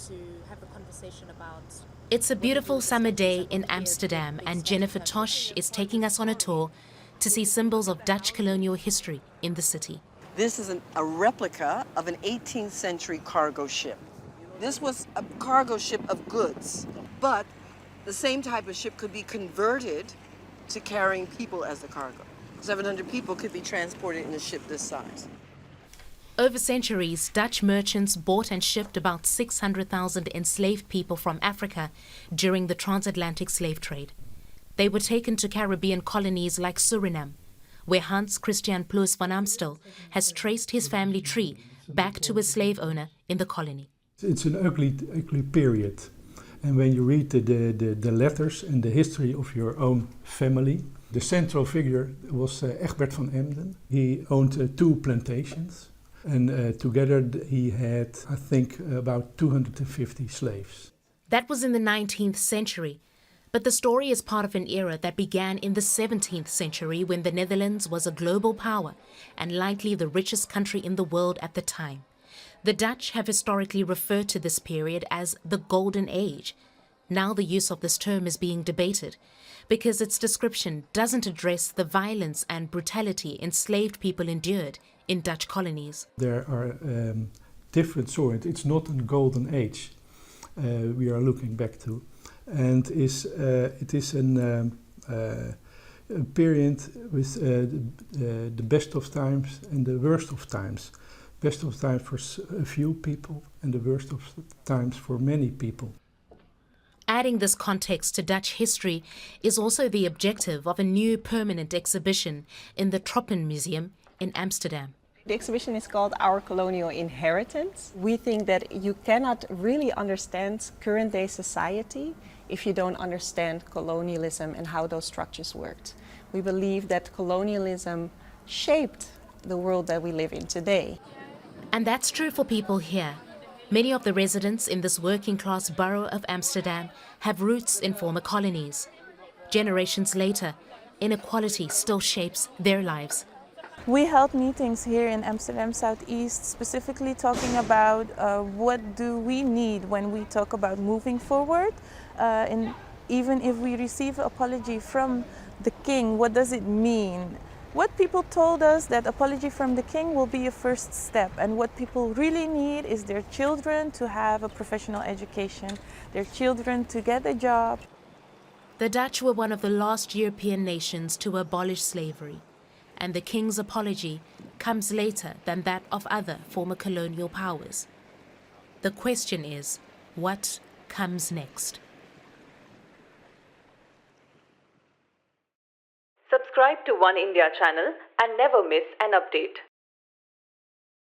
to have a conversation about... It's a beautiful summer day in Amsterdam, and Jennifer Tosh is taking us on a tour to see symbols of Dutch colonial history in the city. This is a replica of an 18th century cargo ship. This was a cargo ship of goods, but the same type of ship could be converted to carrying people as the cargo. 700 people could be transported in a ship this size. Over centuries, Dutch merchants bought and shipped about 600,000 enslaved people from Africa during the transatlantic slave trade. They were taken to Caribbean colonies like Suriname, where Hans Christian Plus van Amstel has traced his family tree back to a slave owner in the colony. It's an ugly period. And when you read the letters and the history of your own family, the central figure was Egbert van Emden. He owned 2 plantations. And together he had, I think, about 250 slaves. That was in the 19th century, but the story is part of an era that began in the 17th century when the Netherlands was a global power and likely the richest country in the world at the time. The Dutch have historically referred to this period as the Golden Age. Now the use of this term is being debated because its description doesn't address the violence and brutality enslaved people endured in Dutch colonies. There are different sorts. It's not a golden age we are looking back to. And it is a period with the best of times and the worst of times. Best of times for a few people and the worst of times for many people. Adding this context to Dutch history is also the objective of a new permanent exhibition in the Tropen Museum in Amsterdam. The exhibition is called Our Colonial Inheritance. We think that you cannot really understand current day society if you don't understand colonialism and how those structures worked. We believe that colonialism shaped the world that we live in today. And that's true for people here. Many of the residents in this working-class borough of Amsterdam have roots in former colonies. Generations later, inequality still shapes their lives. We held meetings here in Amsterdam Southeast, specifically talking about what do we need when we talk about moving forward. And even if we receive an apology from the king, what does it mean? What people told us that apology from the king will be a first step, and what people really need is their children to have a professional education, their children to get a job. The Dutch were one of the last European nations to abolish slavery, and the king's apology comes later than that of other former colonial powers. The question is, what comes next? Subscribe to Oneindia channel and never miss an update.